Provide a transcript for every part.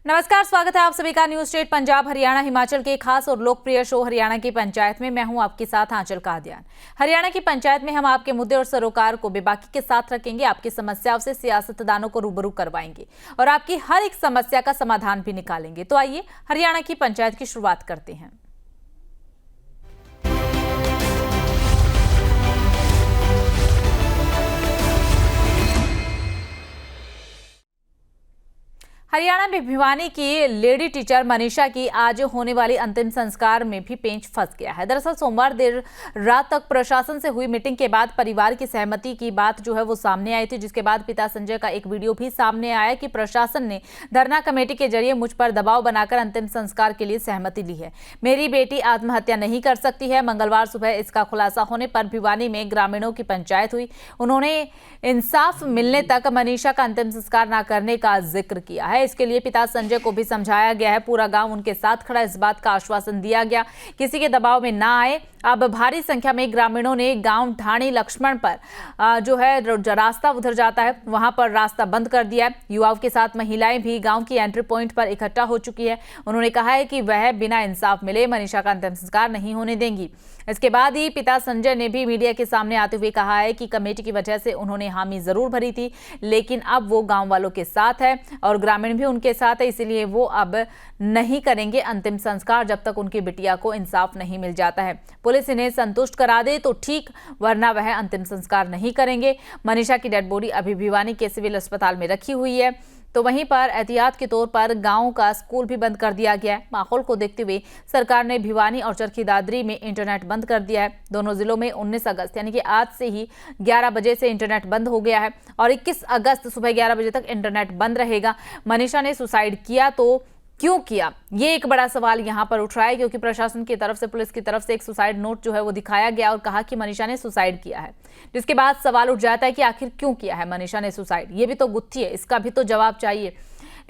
नमस्कार, स्वागत है आप सभी का न्यूज स्टेट पंजाब हरियाणा हिमाचल के खास और लोकप्रिय शो हरियाणा की पंचायत में। मैं हूं आपके साथ आंचल कादियान। हरियाणा की पंचायत में हम आपके मुद्दे और सरोकार को बेबाकी के साथ रखेंगे, आपकी समस्याओं से सियासतदानों को रूबरू करवाएंगे और आपकी हर एक समस्या का समाधान भी निकालेंगे। तो आइए हरियाणा की पंचायत की शुरुआत करते हैं। हरियाणा में भिवानी की लेडी टीचर मनीषा की आज होने वाली अंतिम संस्कार में भी पेंच फंस गया है। दरअसल सोमवार देर रात तक प्रशासन से हुई मीटिंग के बाद परिवार की सहमति की बात जो है वो सामने आई थी, जिसके बाद पिता संजय का एक वीडियो भी सामने आया कि प्रशासन ने धरना कमेटी के जरिए मुझ पर दबाव बनाकर अंतिम संस्कार के लिए सहमति ली है। मेरी बेटी आत्महत्या नहीं कर सकती है। मंगलवार सुबह इसका खुलासा होने पर भिवानी में ग्रामीणों की पंचायत हुई। उन्होंने इंसाफ मिलने तक मनीषा का अंतिम संस्कार न करने का जिक्र किया है। इसके लिए पिता संजय को भी समझाया गया है। पूरा गांव उनके साथ खड़ा। इस बात का आश्वासन दिया गया किसी के दबाव में ना आए। अब भारी संख्या में ग्रामीणों ने गांव ढाणी लक्ष्मण पर जो है रास्ता उधर जाता है वहां पर रास्ता बंद कर दिया है। युवाओं के साथ महिलाएं भी गांव की एंट्री पॉइंट पर इकट्ठा हो चुकी है। उन्होंने कहा है कि वह बिना इंसाफ मिले मनीषा का अंतिम संस्कार नहीं होने देंगी। इसके बाद ही पिता संजय ने भी मीडिया के सामने आते हुए कहा है कि कमेटी की वजह से उन्होंने हामी जरूर भरी थी, लेकिन अब वो गांव वालों के साथ है और ग्रामीण भी उनके साथ है, इसलिए वो अब नहीं करेंगे अंतिम संस्कार जब तक उनकी बिटिया को इंसाफ नहीं मिल जाता है। पुलिस इन्हें संतुष्ट करा दे तो ठीक, वरना वह अंतिम संस्कार नहीं करेंगे। मनीषा की डेड बॉडी अभी भिवानी के सिविल अस्पताल में रखी हुई है। तो वहीं पर एहतियात के तौर पर गांव का स्कूल भी बंद कर दिया गया है। माहौल को देखते हुए सरकार ने भिवानी और चरखी दादरी में इंटरनेट बंद कर दिया है। दोनों जिलों में 19 अगस्त यानी कि आज से ही 11 बजे से इंटरनेट बंद हो गया है और 21 अगस्त सुबह 11 बजे तक इंटरनेट बंद रहेगा। मनीषा ने सुसाइड किया तो क्यों किया, ये एक बड़ा सवाल यहां पर उठ रहा है, क्योंकि प्रशासन की तरफ से, पुलिस की तरफ से एक सुसाइड नोट जो है वो दिखाया गया और कहा कि मनीषा ने सुसाइड किया है, जिसके बाद सवाल उठ जाता है कि आखिर क्यों किया है मनीषा ने सुसाइड। ये भी तो गुत्थी है, इसका भी तो जवाब चाहिए।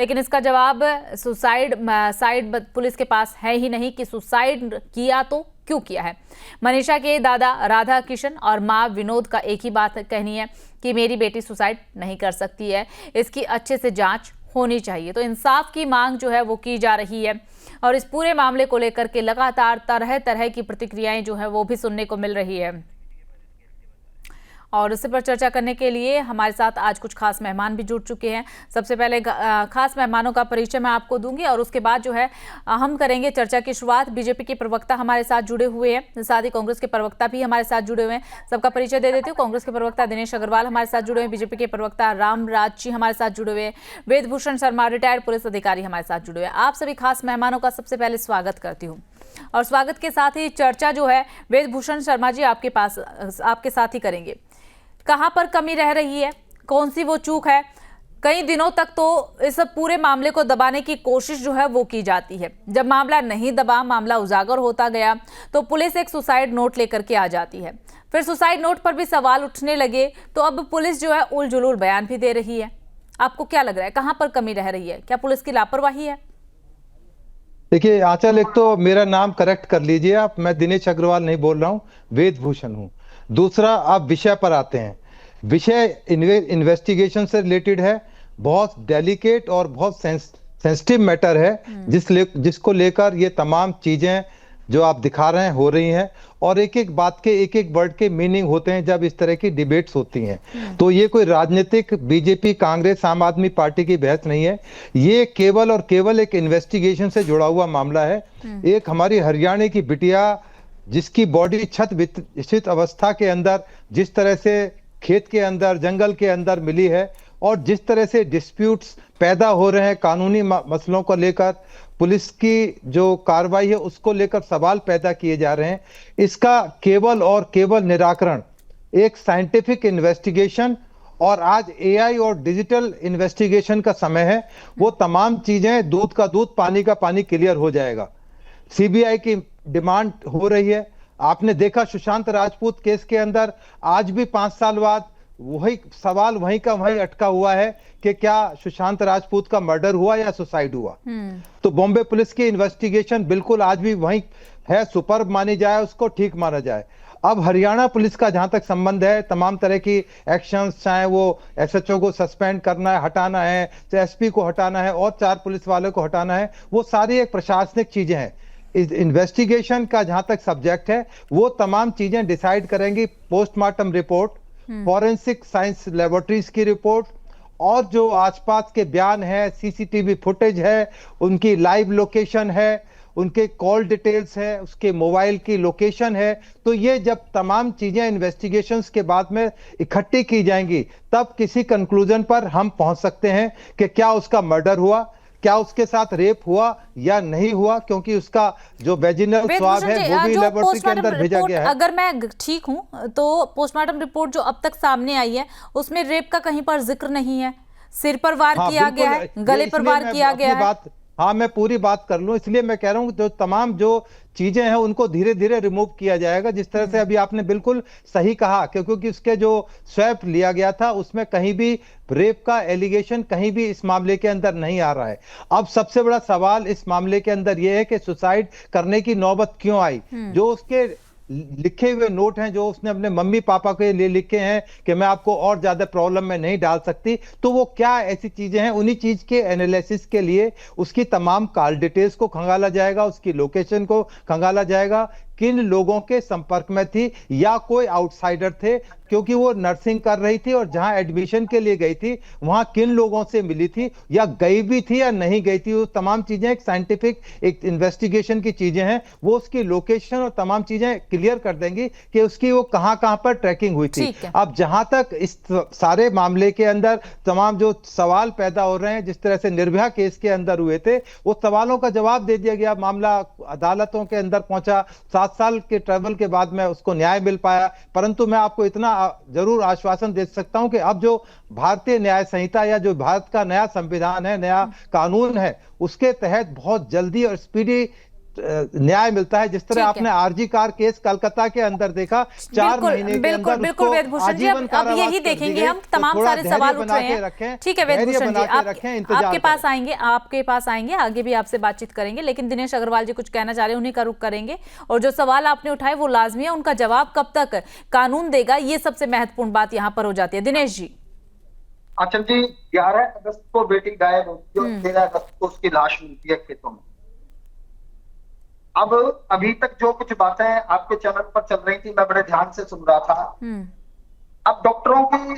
लेकिन इसका जवाब साइड पुलिस के पास है ही नहीं कि सुसाइड किया तो क्यों किया है। मनीषा के दादा राधा किशन और मां विनोद का एक ही बात कहनी है कि मेरी बेटी सुसाइड नहीं कर सकती है, इसकी अच्छे से जांच होनी चाहिए। तो इंसाफ की मांग जो है वो की जा रही है और इस पूरे मामले को लेकर के लगातार तरह तरह की प्रतिक्रियाएं जो है वो भी सुनने को मिल रही है। और इसी पर चर्चा करने के लिए हमारे साथ आज कुछ खास मेहमान भी जुड़ चुके हैं। सबसे पहले खास मेहमानों का परिचय मैं आपको दूंगी और उसके बाद जो है हम करेंगे चर्चा की शुरुआत। बीजेपी के प्रवक्ता हमारे साथ जुड़े हुए हैं, साथ ही कांग्रेस के प्रवक्ता भी हमारे साथ जुड़े हुए हैं। सबका परिचय दे देती हूँ। कांग्रेस के प्रवक्ता दिनेश अग्रवाल हमारे साथ जुड़े हुए हैं। बीजेपी के प्रवक्ता रामराज जी हमारे साथ जुड़े हुए हैं। वेदभूषण शर्मा रिटायर्ड पुलिस अधिकारी हमारे साथ जुड़े हुए हैं। आप सभी खास मेहमानों का सबसे पहले स्वागत करती हूँ और स्वागत के साथ ही चर्चा जो है वेदभूषण शर्मा जी आपके साथ ही करेंगे। कहां पर कमी रह रही है, कौन सी वो चूक है? कई दिनों तक तो इस पूरे मामले को दबाने की कोशिश जो है वो की जाती है। जब मामला नहीं दबा, मामला उजागर होता गया तो पुलिस एक सुसाइड नोट लेकर के आ जाती है। फिर सुसाइड नोट पर भी सवाल उठने लगे तो अब पुलिस जो है उलझुल बयान भी दे रही है। आपको क्या लग रहा है, कहां पर कमी रह रही है? क्या पुलिस की लापरवाही है? देखिए आंचल, एक तो मेरा नाम करेक्ट कर लीजिए आप, मैं दिनेश अग्रवाल नहीं बोल रहा हूँ, वेदभूषण हूँ। दूसरा, आप विषय पर आते हैं। विषय इन्वेस्टिगेशन से रिलेटेड है, बहुत डेलिकेट और बहुत सेंसिटिव मैटर है जिसको लेकर ये तमाम चीजें जो आप दिखा रहे हैं हो रही हैं और एक एक बात के एक एक वर्ड के मीनिंग होते हैं जब इस तरह की डिबेट्स होती हैं। तो ये कोई राजनीतिक बीजेपी कांग्रेस आम आदमी पार्टी की बहस नहीं है, ये केवल और केवल एक इन्वेस्टिगेशन से जुड़ा हुआ मामला है। एक हमारी हरियाणा की बिटिया जिसकी बॉडी छत स्थित अवस्था के अंदर जिस तरह से खेत के अंदर जंगल के अंदर मिली है और जिस तरह से डिस्प्यूट्स पैदा हो रहे हैं कानूनी मसलों को लेकर, पुलिस की जो कार्रवाई है उसको लेकर सवाल पैदा किए जा रहे हैं, इसका केवल और केवल निराकरण एक साइंटिफिक इन्वेस्टिगेशन और आज एआई और डिजिटल इन्वेस्टिगेशन का समय है। वो तमाम चीजें दूध का दूध पानी का पानी क्लियर हो जाएगा। सीबीआई की डिमांड हो रही है। आपने देखा सुशांत राजपूत केस के अंदर आज भी 5 साल बाद वही सवाल वहीं का वहीं अटका हुआ है कि क्या सुशांत राजपूत का मर्डर हुआ या सुसाइड हुआ। तो बॉम्बे पुलिस की इन्वेस्टिगेशन बिल्कुल आज भी वहीं है, सुपर्ब मानी जाए, उसको ठीक माना जाए। अब हरियाणा पुलिस का जहां तक संबंध है, तमाम तरह की एक्शंस, चाहे वो एसएचओ को सस्पेंड करना है, हटाना है, चाहे एसपी को हटाना है और 4 पुलिस वालों को हटाना है, वो सारी एक प्रशासनिक चीजें हैं। इस इन्वेस्टिगेशन का जहां तक सब्जेक्ट है, वो तमाम चीजें डिसाइड करेंगी postmortem report, forensic science laboratories की रिपोर्ट और जो आसपास के बयान है, सीसीटीवी फुटेज है, उनकी लाइव लोकेशन है, उनके कॉल डिटेल्स है, उसके मोबाइल की लोकेशन है। तो ये जब तमाम चीजें इन्वेस्टिगेशंस के बाद में इकट्ठी की जाएंगी, तब किसी कंक्लूजन पर हम पहुंच सकते हैं कि क्या उसका मर्डर हुआ, क्या उसके साथ रेप हुआ या नहीं हुआ, क्योंकि उसका जो वेजिनल स्वाब है वो भी लेबोरेटरी के अंदर भेजा गया है। अगर मैं ठीक हूं तो पोस्टमार्टम रिपोर्ट जो अब तक सामने आई है उसमें रेप का कहीं पर जिक्र नहीं है। सिर पर वार किया गया है, गले पर वार किया गया है। हाँ, मैं पूरी बात कर लूं, इसलिए मैं कह रहा हूं जो तमाम जो चीजें हैं उनको धीरे धीरे रिमूव किया जाएगा। जिस तरह से अभी आपने बिल्कुल सही कहा, क्योंकि उसके जो स्वैप लिया गया था उसमें कहीं भी रेप का एलिगेशन कहीं भी इस मामले के अंदर नहीं आ रहा है। अब सबसे बड़ा सवाल इस मामले के अंदर यह है कि सुसाइड करने की नौबत क्यों आई। जो उसके लिखे हुए नोट हैं, जो उसने अपने मम्मी पापा के लिए लिखे हैं कि मैं आपको और ज्यादा प्रॉब्लम में नहीं डाल सकती, तो वो क्या ऐसी चीजें हैं, उन्हीं चीज के एनालिसिस के लिए उसकी तमाम कॉल डिटेल्स को खंगाला जाएगा, उसकी लोकेशन को खंगाला जाएगा, किन लोगों के संपर्क में थी या कोई आउटसाइडर थे, क्योंकि वो नर्सिंग कर रही थी और जहां एडमिशन के लिए गई थी वहां किन लोगों से मिली थी या गई भी थी या नहीं गई थी। वो तमाम चीजें एक साइंटिफिक एक इन्वेस्टिगेशन की चीजें हैं, वो उसकी लोकेशन और तमाम चीजें क्लियर कर देंगी कि उसकी वो कहां कहां पर ट्रैकिंग हुई थी। अब जहां तक इस सारे मामले के अंदर तमाम जो सवाल पैदा हो रहे हैं, जिस तरह से निर्भया केस के अंदर हुए थे, वो सवालों का जवाब दे दिया गया। मामला अदालतों के अंदर पहुंचा, 7 साल के ट्रैवल के बाद में उसको न्याय मिल पाया। परंतु मैं आपको इतना जरूर आश्वासन दे सकता हूं कि अब जो भारतीय न्याय संहिता या जो भारत का नया संविधान है, नया कानून है, उसके तहत बहुत जल्दी और स्पीडी न्याय मिलता है। जिस तरह आपने आरजी कार केस कलकत्ता के अंदर देखा, 4 महीने के अंदर बिल्कुल वेदभूषण जी, अब यही देखेंगे हम, तमाम सारे सवाल उठ रहे हैं। ठीक है वेदभूषण जी, आपके पास आएंगे, आगे भी आपसे बातचीत करेंगे, लेकिन दिनेश अग्रवाल जी कुछ कहना चाह रहे हैं, उन्हीं का रुख करेंगे। और जो सवाल आपने उठाए वो लाजमी है, उनका जवाब कब तक कानून देगा, ये सबसे महत्वपूर्ण बात यहाँ पर हो जाती है। दिनेश जी, आंचल जी, 11 अगस्त को बेटी गायब होती है और 13 अगस्त को उसकी लाश मिलती है खेतों में। अब अभी तक जो कुछ बातें आपके चैनल पर चल रही थी, मैं बड़े ध्यान से सुन रहा था। अब डॉक्टरों की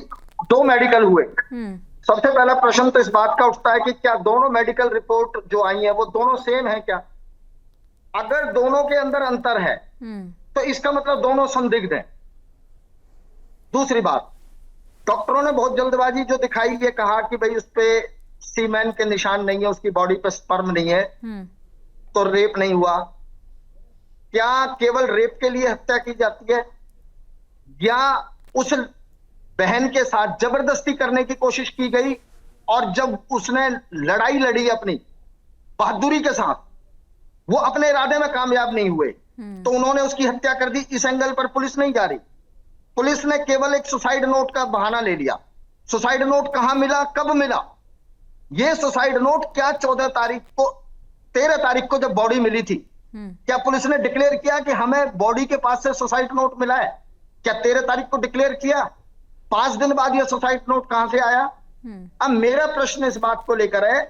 2 मेडिकल हुए। सबसे पहला प्रश्न तो इस बात का उठता है कि क्या दोनों मेडिकल रिपोर्ट जो आई है वो दोनों सेम है क्या? अगर दोनों के अंदर अंतर है तो इसका मतलब दोनों संदिग्ध हैं। दूसरी बात, डॉक्टरों ने बहुत जल्दबाजी जो दिखाई, ये कहा कि भाई उस पे सीमेन के निशान नहीं है, उसकी बॉडी पे स्पर्म नहीं है, तो रेप नहीं हुआ। क्या केवल रेप के लिए हत्या की जाती है या उस बहन के साथ जबरदस्ती करने की कोशिश की गई और जब उसने लड़ाई लड़ी अपनी बहादुरी के साथ, वो अपने इरादे में कामयाब नहीं हुए तो उन्होंने उसकी हत्या कर दी? इस एंगल पर पुलिस नहीं जा रही। पुलिस ने केवल एक सुसाइड नोट का बहाना ले लिया। सुसाइड नोट कहां मिला, कब मिला? यह सुसाइड नोट क्या 13 तारीख को जब बॉडी मिली थी, क्या पुलिस ने डिक्लेयर किया कि हमें बॉडी के पास से सुसाइड नोट मिला है? क्या 13 तारीख को डिक्लेयर किया? 5 दिन बाद यह सुसाइड नोट कहां से आया? अब मेरा प्रश्न इस बात को लेकर है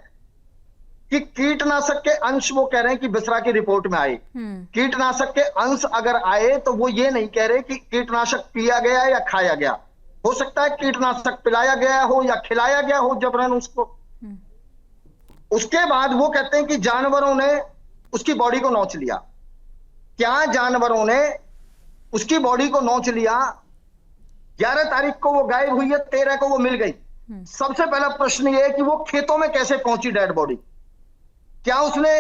कि कीटनाशक के अंश, वो कह रहे हैं कि बिसरा की रिपोर्ट में आए, कीटनाशक के अंश अगर आए तो वो ये नहीं कह रहे कि कीटनाशक पिया गया या खाया गया। हो सकता है कीटनाशक पिलाया गया हो या खिलाया गया हो जबरन उसको। उसके बाद वो कहते हैं कि जानवरों ने उसकी बॉडी को नोच लिया। क्या जानवरों ने उसकी बॉडी को नोच लिया? 11 तारीख को वो गायब हुई है, 13 को वो मिल गई। सबसे पहला प्रश्न ये है कि वो खेतों में कैसे पहुंची डेड बॉडी? क्या उसने,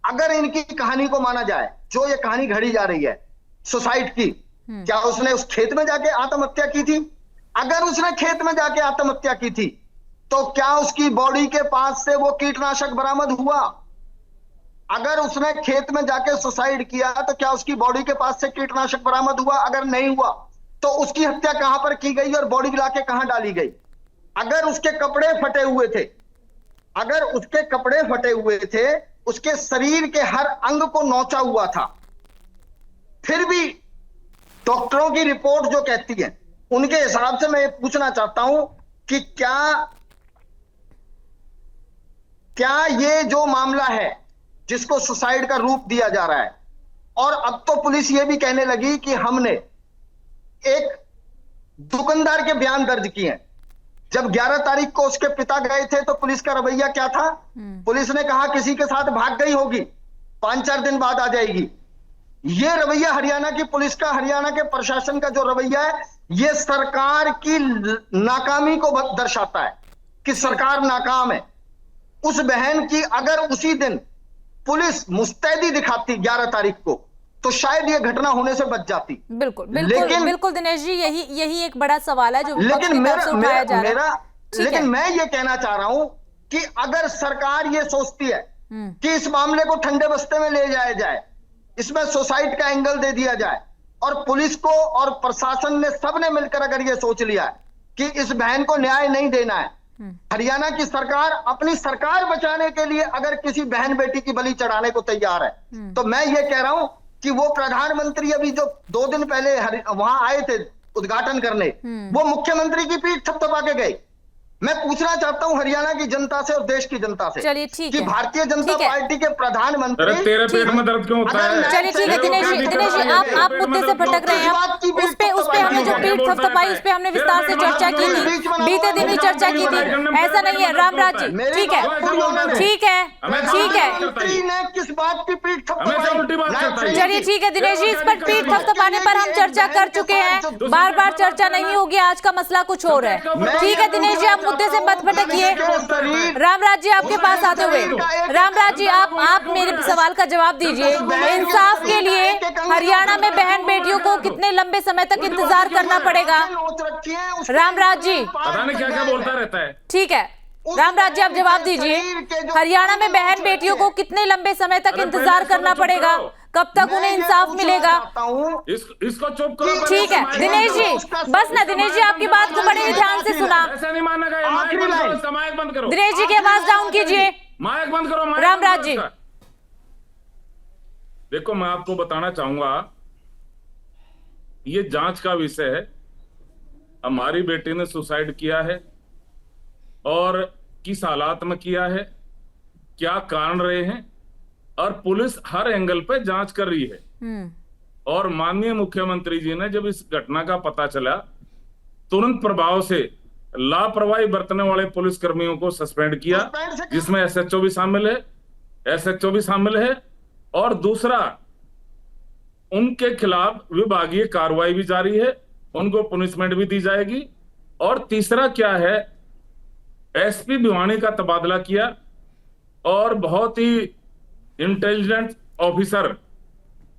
अगर इनकी कहानी को माना जाए, जो ये कहानी घड़ी जा रही है सुसाइड की, क्या उसने उस खेत में जाके आत्महत्या की थी? अगर उसने खेत में जाके आत्महत्या की थी तो क्या उसकी बॉडी के पास से वो कीटनाशक बरामद हुआ? अगर उसने खेत में जाके सुसाइड किया तो क्या उसकी बॉडी के पास से कीटनाशक बरामद हुआ? अगर नहीं हुआ तो उसकी हत्या कहां पर की गई और बॉडी लाके कहां डाली गई? अगर उसके कपड़े फटे हुए थे, अगर उसके कपड़े फटे हुए थे, उसके शरीर के हर अंग को नोचा हुआ था, फिर भी डॉक्टरों की रिपोर्ट जो कहती है, उनके हिसाब से मैं ये पूछना चाहता हूं कि क्या ये जो मामला है जिसको सुसाइड का रूप दिया जा रहा है, और अब तो पुलिस ये भी कहने लगी कि हमने एक दुकानदार के बयान दर्ज किए हैं। जब 11 तारीख को उसके पिता गए थे तो पुलिस का रवैया क्या था? पुलिस ने कहा किसी के साथ भाग गई होगी, 5-4 दिन बाद आ जाएगी। ये रवैया हरियाणा की पुलिस का, हरियाणा के प्रशासन का जो रवैया है, ये सरकार की नाकामी को दर्शाता है कि सरकार नाकाम है। उस बहन की अगर उसी दिन पुलिस मुस्तैदी दिखाती 11 तारीख को, तो शायद ये घटना होने से बच जाती। बिल्कुल बिल्कुल दिनेश जी, यही एक बड़ा सवाल है जो लेकिन लेकिन मैं ये कहना चाह रहा हूं कि अगर सरकार ये सोचती है कि इस मामले को ठंडे बस्ते में ले जाया जाए, इसमें सुसाइड का एंगल दे दिया जाए, और पुलिस को और प्रशासन ने सबने मिलकर अगर ये सोच लिया है कि इस बहन को न्याय नहीं देना है, हरियाणा की सरकार अपनी सरकार बचाने के लिए अगर किसी बहन बेटी की बलि चढ़ाने को तैयार है, तो मैं ये कह रहा हूं कि वो प्रधानमंत्री अभी जो 2 दिन पहले वहां आए थे उद्घाटन करने, वो मुख्यमंत्री की पीठ थपथपा के गए। मैं पूछना चाहता हूं हरियाणा की जनता से और देश की जनता से, चलिए ठीक कि है, भारतीय जनता पार्टी के प्रधानमंत्री, तेरे पेट में दर्द क्यों होता है? चलिए ठीक है दिनेश जी, आप मुद्दे से भटक रहे हैं। उस पे हमने जो पीठ थपथपाई, उस पे हमने विस्तार से चर्चा की थी, बीते दिन भी चर्चा की थी। ऐसा नहीं है रामराज जी, ठीक है ने किस बात की पीठ थपथपाई? चलिए ठीक है दिनेश जी, इस पर पीठ थपथपाने पर हम चर्चा कर चुके हैं, बार बार चर्चा नहीं होगी, आज का मसला कुछ और है। ठीक है दिनेश जी, आप मुद्दे से मत भटकिए। रामराज जी आपके पास आते हुए, रामराज जी आप मेरे सवाल का जवाब दीजिए। इंसाफ के लिए हरियाणा में बहन बेटियों को कितने लंबे समय तक इंतजार करना पड़ेगा? रामराज जी पता नहीं क्या क्या बोलता रहता है। ठीक है रामराज जी, आप जवाब दीजिए। हरियाणा में बहन बेटियों को कितने लंबे समय तक इंतजार करना पड़ेगा? कब तक उन्हें इंसाफ मिलेगा? इसको चुप करो। ठीक है दिनेश जी, बस ना दिनेश जी, आपकी बात को बड़े ध्यान से सुना। ऐसा नहीं माना गया। माइक बंद करो। दिनेश जी की आवाज डाउन कीजिए। माइक बंद करो। रामराज जी देखो, मैं आपको बताना चाहूंगा, ये जांच का विषय है। हमारी बेटी ने सुसाइड किया है और किस हालात में किया है, क्या कारण रहे हैं, और पुलिस हर एंगल पे जांच कर रही है। और माननीय मुख्यमंत्री जी ने जब इस घटना का पता चला, तुरंत प्रभाव से लापरवाही बरतने वाले पुलिस कर्मियों को सस्पेंड किया, जिसमें एसएचओ भी शामिल है, और दूसरा उनके खिलाफ विभागीय कार्रवाई भी जारी है, उनको पनिशमेंट भी दी जाएगी। और तीसरा क्या है, एसपी भिवानी का तबादला किया और बहुत ही इंटेलिजेंट ऑफिसर,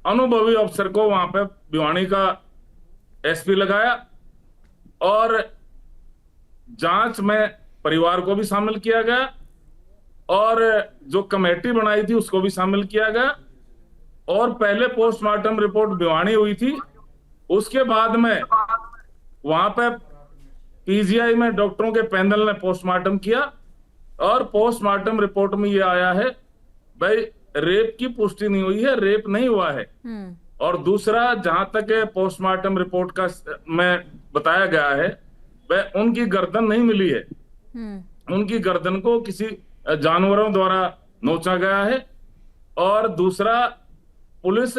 अनुभवी अफसर को वहां पे भिवानी का एसपी लगाया, और जांच में परिवार को भी शामिल किया गया, और जो कमेटी बनाई थी उसको भी शामिल किया गया। और पहले पोस्टमार्टम रिपोर्ट भिवानी हुई थी, उसके बाद में वहां पे पीजीआई में डॉक्टरों के पैनल ने पोस्टमार्टम किया, और पोस्टमार्टम रिपोर्ट में ये आया है भाई रेप की पुष्टि नहीं हुई है, रेप नहीं हुआ है। और दूसरा, जहां तक पोस्टमार्टम रिपोर्ट का में बताया गया है, वह उनकी गर्दन नहीं मिली है, उनकी गर्दन को किसी जानवरों द्वारा नोचा गया है। और दूसरा, पुलिस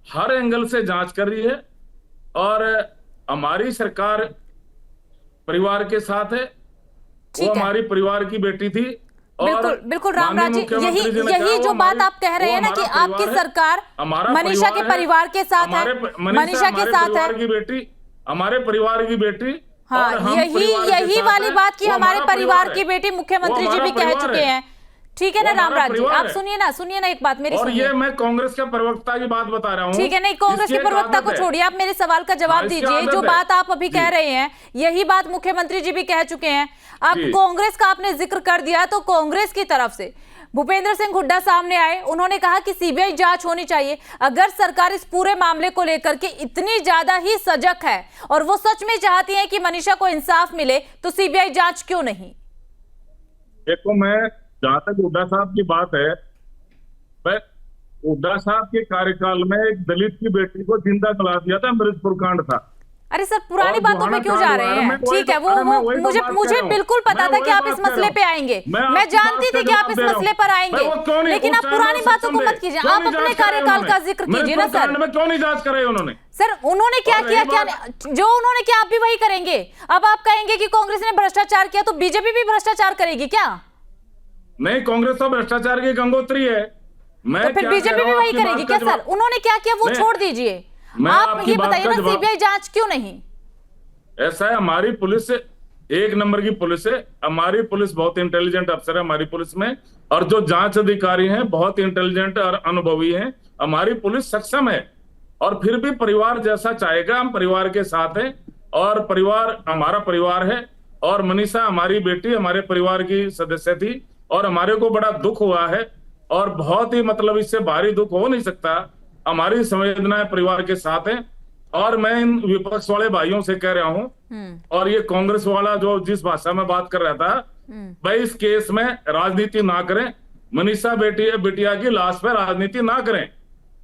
हर एंगल से जांच कर रही है, और हमारी सरकार परिवार के साथ है। वो हमारी परिवार की बेटी थी। बिल्कुल रामराज जी, यही जो बात आप कह रहे हैं ना कि आपकी सरकार मनीषा के परिवार के साथ है, मनीषा के साथ है, हमारे परिवार की बेटी। हाँ, यही वाली बात की हमारे परिवार की बेटी मुख्यमंत्री जी भी कह चुके हैं। ठीक है ना रामराज जी, आप सुनिए ना एक बात मेरी और सुनिए। ये मैं कांग्रेस के प्रवक्ता की बात बता रहा हूँ। ठीक है, नहीं कांग्रेस के प्रवक्ता को छोड़िए, आप मेरे सवाल का जवाब दीजिए। जो बात आप अभी कह रहे हैं, यही बात मुख्यमंत्री जी भी कह चुके हैं। अब कांग्रेस का आपने जिक्र कर दिया, तो कांग्रेस की तरफ से भूपेंद्र सिंह हुड्डा सामने आए, उन्होंने कहा कि सीबीआई जांच होनी चाहिए। अगर सरकार इस पूरे मामले को लेकर के इतनी ज्यादा ही सजग है और वो सच में चाहती है कि मनीषा को इंसाफ मिले, तो सीबीआई जांच क्यों नहीं? देखो, मैं जहां तक हुड्डा साहब की बात है, मैं हुड्डा साहब के कार्यकाल में एक दलित की बेटी को जिंदा जला दिया था, मृतपुर कांड था। अरे सर, पुरानी बातों पे क्यों जा रहे हैं? ठीक है, वो मुझे बिल्कुल पता था कि आप इस मसले पे आएंगे, मैं जानती थी कि आप इस मसले पर आएंगे, लेकिन आप पुरानी बातों को मत कीजिए, आप अपने कार्यकाल का जिक्र कीजिए ना सर। क्यों नहीं जांच करे उन्होंने? सर, उन्होंने क्या किया, क्या जो उन्होंने किया आप भी वही करेंगे? अब आप कहेंगे कि कांग्रेस ने भ्रष्टाचार किया, तो बीजेपी भी भ्रष्टाचार करेगी क्या? नहीं, कांग्रेस तो भ्रष्टाचार की गंगोत्री है। तो फिर बीजेपी भी वही करेगी क्या सर? उन्होंने क्या किया वो छोड़ दीजिए, आप ये बताइए ना, सीबीआई जांच क्यों नहीं? ऐसा है, हमारी पुलिस एक नंबर की पुलिस है, हमारी पुलिस बहुत इंटेलिजेंट अफसर है हमारी पुलिस में, और जो जांच अधिकारी हैं बहुत इंटेलिजेंट और अनुभवी हैं। हमारी पुलिस सक्षम है, और फिर भी परिवार जैसा चाहेगा, हम परिवार के साथ हैं, और परिवार हमारा परिवार है, और मनीषा हमारी बेटी हमारे परिवार की सदस्य थी, और हमारे को बड़ा दुख हुआ है, और बहुत ही मतलब इससे भारी दुख हो नहीं सकता। हमारी संवेदनाएं परिवार के साथ हैं, और मैं इन विपक्ष वाले भाइयों से कह रहा हूं, और ये कांग्रेस वाला जो जिस भाषा में बात कर रहा था, भाई इस केस में राजनीति ना करें, मनीषा बिटिया की लाश पे राजनीति ना करें।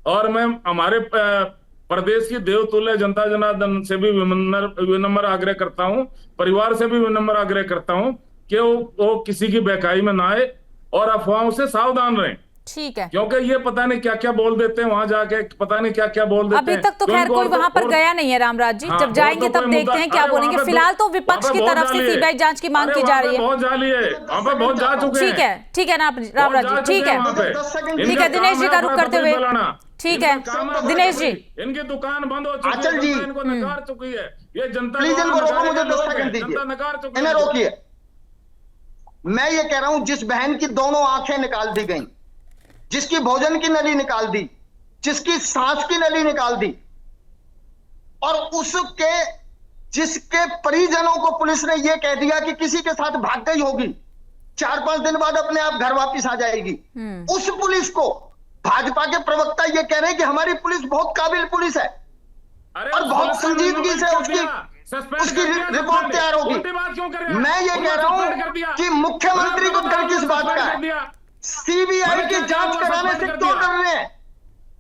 और मैं हमारे प्रदेश की देवतुल्य जनता जनार्दन से भी विनम्र आग्रह करता हूं, परिवार से भी विनम्र आग्रह करता हूं कि वो किसी की बहकाई में ना आए और अफवाहों से सावधान रहें। ठीक है, क्योंकि ये पता नहीं क्या क्या बोल देते हैं वहां जाके, पता नहीं क्या क्या बोल देते हैं। अभी तक तो खैर कोई वहां पर गया नहीं है रामराज जी, जब जाएंगे तब देखते हैं क्या बोलेंगे। फिलहाल तो विपक्ष की तरफ से सीबीआई जांच की मांग की जा रही है। बहुत जाली है वहां पे, बहुत जा चुके हैं। ठीक है ना रामराज जी, ठीक है, दिनेश जी का रुख करते हुए, ठीक है दिनेश जी, इनकी दुकान बंद हो चुकी है, इनको नकार चुकी है ये जनता। प्लीज इनको रोको, मुझे 10 सेकंड दीजिए, नकार चुकी है, इन्हें रोकिए। मैं ये कह रहा हूं, जिस बहन की दोनों आंखें निकाल दी गई, जिसकी भोजन की नली निकाल दी, जिसकी सांस की नली निकाल दी, और जिसके परिजनों को पुलिस ने यह कह दिया कि किसी के साथ भाग गई होगी, 4-5 दिन बाद अपने आप घर वापस आ जाएगी, उस पुलिस को भाजपा के प्रवक्ता ये कह रहे हैं कि हमारी पुलिस बहुत काबिल पुलिस है और बहुत संजीदगी से उसकी रिपोर्ट तैयार होगी। मैं ये कह रहा हूं कि मुख्यमंत्री को डर किस बात का है? सीबीआई की जांच कराने से क्यों डर रहे हैं?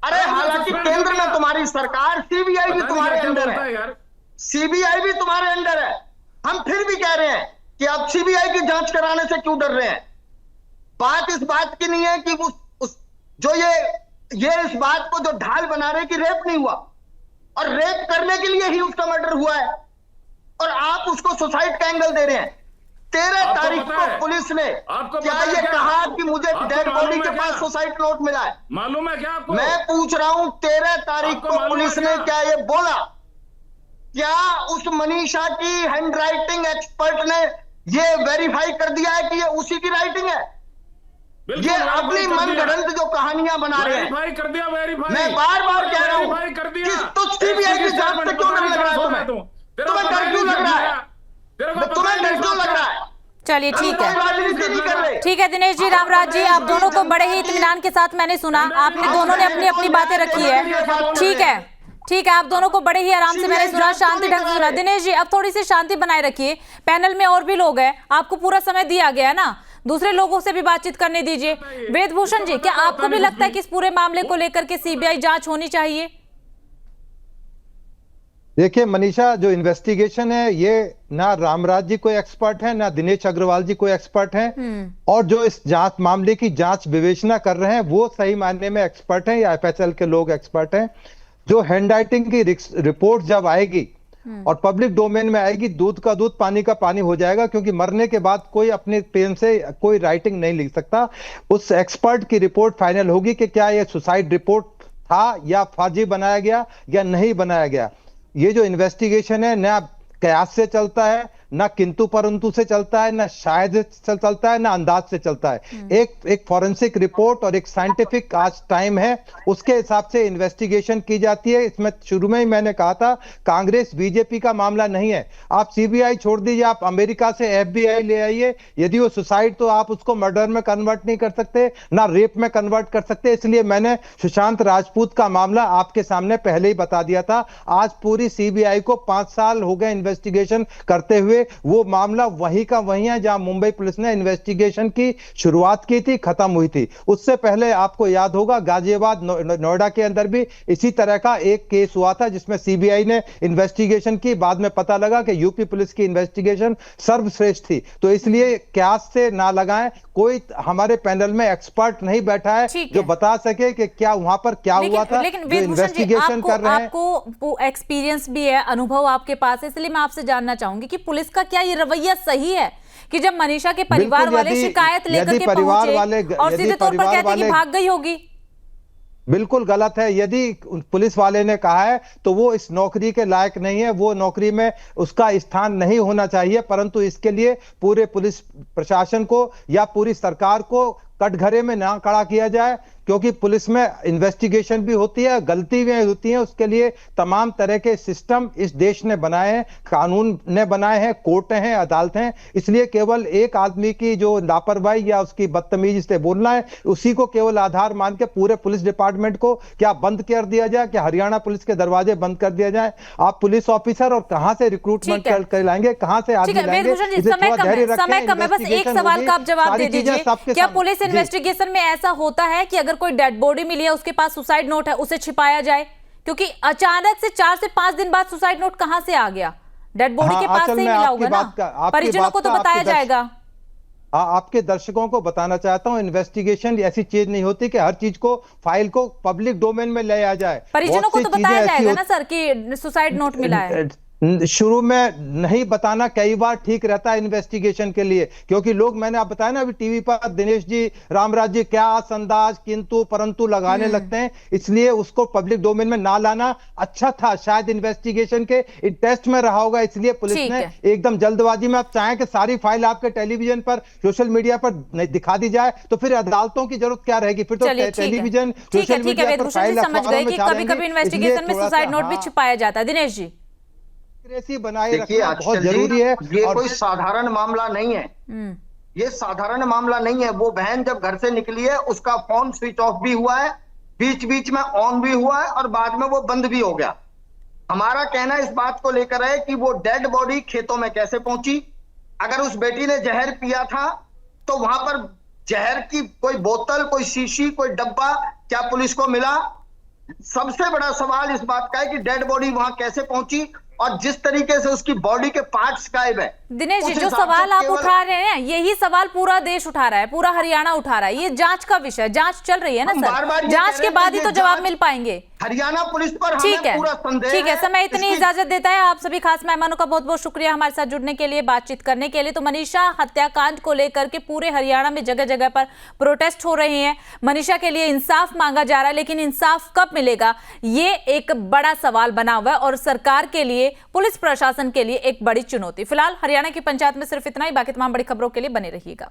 अरे हालांकि केंद्र में तुम्हारी सरकार, सीबीआई भी तुम्हारे अंडर है, सीबीआई भी तुम्हारे अंडर है। हम फिर भी कह रहे हैं कि आप सीबीआई की जांच कराने से क्यों डर रहे हैं? बात इस बात की नहीं है कि जो ये इस बात को जो ढाल बना रहे कि रेप नहीं हुआ, और रेप करने के लिए ही उसका मर्डर हुआ है, और आप उसको सुसाइड का एंगल दे रहे हैं। 13 तारीख को पुलिस ने क्या ये कहा कि मुझे डेड बॉडी के पास सुसाइड नोट मिला है? मालूम है क्या आपको? मैं पूछ रहा हूं, 13 तारीख को पुलिस ने क्या ये बोला? क्या उस मनीषा की हैंडराइटिंग एक्सपर्ट ने ये वेरीफाई कर दिया है कि ये उसी की राइटिंग है? ये अपनी मनगढ़ंत जो कहानियां बना रहे हैं। कर दिया, मैं बार-बार कह रहा हूं कि तुझ सीबीआई की जांच से क्यों डर लग रहा है तुम्हें? तुम्हें डर क्यों लग रहा है? तुम्हें डर क्यों लग रहा है? चलिए ठीक है, राजनीति नहीं कर रहे। ठीक है दिनेश जी, रामराज जी, आप दोनों को बड़े ही इत्मीनान के साथ मैंने सुना, आपने दोनों ने अपनी अपनी बातें रखी है। ठीक है, आप दोनों को बड़े ही आराम से मैंने सुना, शांति ढंग से सुना। दिनेश जी, अब थोड़ी सी शांति बनाए रखिए, पैनल में और भी लोग हैं, आपको पूरा समय दिया गया है ना, दूसरे लोगों से भी बातचीत करने दीजिए। वेदभूषण जी, क्या आपको भी लगता है कि इस पूरे मामले को लेकर के सीबीआई जांच होनी चाहिए? देखिए, मनीषा, जो इन्वेस्टिगेशन है ये ना रामराज जी कोई एक्सपर्ट है, ना दिनेश अग्रवाल जी कोई एक्सपर्ट हैं, और जो इस जांच मामले की जांच विवेचना कर रहे हैं वो सही मायने में एक्सपर्ट हैं, या एफएसएल के लोग एक्सपर्ट हैं। जो हैंडराइटिंग की रिपोर्ट जब आएगी और पब्लिक डोमेन में आएगी, दूध का दूध पानी का पानी हो जाएगा, क्योंकि मरने के बाद कोई अपने पेन से कोई राइटिंग नहीं लिख सकता। उस एक्सपर्ट की रिपोर्ट फाइनल होगी कि क्या ये सुसाइड रिपोर्ट था या फर्जी बनाया गया या नहीं बनाया गया। ये जो इन्वेस्टिगेशन है ना कयास से चलता है, ना किंतु परंतु से चलता है, ना शायद से चलता है, ना अंदाज से चलता है। एक फॉरेंसिक रिपोर्ट और एक साइंटिफिक आज टाइम है, उसके हिसाब से इन्वेस्टिगेशन की जाती है। इसमें शुरू में ही मैंने कहा था, कांग्रेस बीजेपी का मामला नहीं है। आप सीबीआई छोड़ दीजिए, आप अमेरिका से एफबीआई ले आइए, यदि वो सुसाइड तो आप उसको मर्डर में कन्वर्ट नहीं कर सकते, ना रेप में कन्वर्ट कर सकते। इसलिए मैंने सुशांत राजपूत का मामला आपके सामने पहले ही बता दिया था। आज पूरी सीबीआई को 5 साल हो गए इन्वेस्टिगेशन करते हुए। वो मामला वही का वही है जहां मुंबई पुलिस ने इन्वेस्टिगेशन की शुरुआत की थी, खत्म हुई थी। उससे पहले आपको याद होगा गाजियाबाद नोएडा के अंदर भी इसी तरह का एक केस हुआ था, जिसमें सीबीआई ने इन्वेस्टिगेशन की। बाद में पता लगा कि यूपी पुलिस की इन्वेस्टिगेशन सर्वश्रेष्ठ थी। तो इसलिए क्यास से ना लगाएं, कोई हमारे पैनल में एक्सपर्ट नहीं बैठा है जो बता सके कि क्या वहां पर क्या हुआ था। लेकिन इन्वेस्टिगेशन कर रहे हैं, आपको एक्सपीरियंस भी है, अनुभव आपके पास है, इसलिए मैं आपसे जानना चाहूंगी कि पुलिस का क्या ये रवैया सही है कि जब मनीषा के परिवार वाले शिकायत लेकर के पहुंचे और सीधे तौर पर कहते हैं कि भाग गई होगी? बिल्कुल गलत है। यदि पुलिस वाले ने कहा है तो वो इस नौकरी के लायक नहीं है, वो नौकरी में उसका स्थान नहीं होना चाहिए। परंतु इसके लिए पूरे पुलिस प्रशासन को या पूरी सरकार को कटघरे में ना खड़ा किया जाए, क्योंकि पुलिस में इन्वेस्टिगेशन भी होती है, गलती भी होती है। उसके लिए तमाम तरह के सिस्टम इस देश ने बनाए हैं, कानून ने बनाए हैं, कोर्ट हैं, अदालतें हैं। इसलिए केवल एक आदमी की जो लापरवाही या उसकी बदतमीजी से बोलना है, उसी को केवल आधार मान के पूरे पुलिस डिपार्टमेंट को क्या बंद कर दिया जाए, क्या हरियाणा पुलिस के दरवाजे बंद कर दिया जाए? आप पुलिस ऑफिसर और कहां से रिक्रूटमेंट कर लाएंगे, कहां से आदमी लाएंगे? समय कम है, बस एक सवाल का आप जवाब दे दीजिए। क्या पुलिस इन्वेस्टिगेशन में ऐसा होता है कि अगर कोई डेड बॉडी मिली है, उसके पास सुसाइड नोट है, उसे छिपाया जाए? क्योंकि अचानक से 4 से 5 दिन बाद सुसाइड नोट कहां से आ गया? डेड बॉडी के पास से ही मिला होगा ना, परिजनों को तो बताया जाएगा। आपके दर्शकों को बताना चाहता हूं, इन्वेस्टिगेशन ऐसी चीज नहीं होती कि हर चीज को, फाइल को पब्लिक डोमेन में ले आ जाए। परिजनों को तो बताया जाएगा ना सर कि सुसाइड नोट मिला है। शुरू में नहीं बताना कई बार ठीक रहता है इन्वेस्टिगेशन के लिए, क्योंकि लोग, मैंने आप बताया ना अभी टीवी पर, दिनेश जी, रामराज जी, क्या अंदाज किंतु परंतु लगाने लगते हैं। इसलिए उसको पब्लिक डोमेन में ना लाना अच्छा था। शायद इन्वेस्टिगेशन के टेस्ट में रहा होगा, इसलिए पुलिस ने एकदम जल्दबाजी में, आप चाहें कि सारी फाइल आपके टेलीविजन पर, सोशल मीडिया पर दिखा दी जाए, तो फिर अदालतों की जरूरत क्या रहेगी? फिर तो टेलीविजन, सोशल मीडिया पर फाइल समझ गए कि कभी-कभी इन्वेस्टिगेशन में सुसाइड नोट भी छिपाया जाता है। दिनेश जी, बनाए रखना बहुत जरूरी है। ये कोई साधारण मामला नहीं है, ये साधारण मामला नहीं है। वो बहन जब घर से निकली है, उसका फोन स्विच ऑफ भी हुआ है, बीच बीच में ऑन भी हुआ है और बाद में वो बंद भी हो गया। हमारा कहना इस बात को लेकर है कि वो डेड बॉडी खेतों में कैसे पहुंची? अगर उस बेटी ने जहर पिया था तो वहां पर जहर की कोई बोतल, कोई शीशी, कोई डब्बा क्या पुलिस को मिला? सबसे बड़ा सवाल इस बात का है कि डेड बॉडी वहां कैसे पहुंची और जिस तरीके से उसकी बॉडी के पार्ट्स गायब है। दिनेश जी, जो सवाल आप उठा रहे हैं, यही सवाल पूरा देश उठा रहा है, पूरा हरियाणा उठा रहा है। ये जांच का विषय, जांच चल रही है ना सर, जांच के बाद ही तो जवाब मिल पाएंगे। हरियाणा पुलिस पर हमें पूरा संदेह है। ठीक है, समय इतनी इजाजत देता है। आप सभी खास मेहमानों का बहुत बहुत शुक्रिया हमारे साथ जुड़ने के लिए, बातचीत करने के लिए। तो मनीषा हत्याकांड को लेकर के पूरे हरियाणा में जगह जगह पर प्रोटेस्ट हो रहे हैं। मनीषा के लिए इंसाफ मांगा जा रहा है, लेकिन इंसाफ कब मिलेगा, ये एक बड़ा सवाल बना हुआ है और सरकार के लिए, पुलिस प्रशासन के लिए एक बड़ी चुनौती। फिलहाल हरियाणा की पंचायत में सिर्फ इतना ही। बाकी तमाम बड़ी खबरों के लिए बने रहिएगा।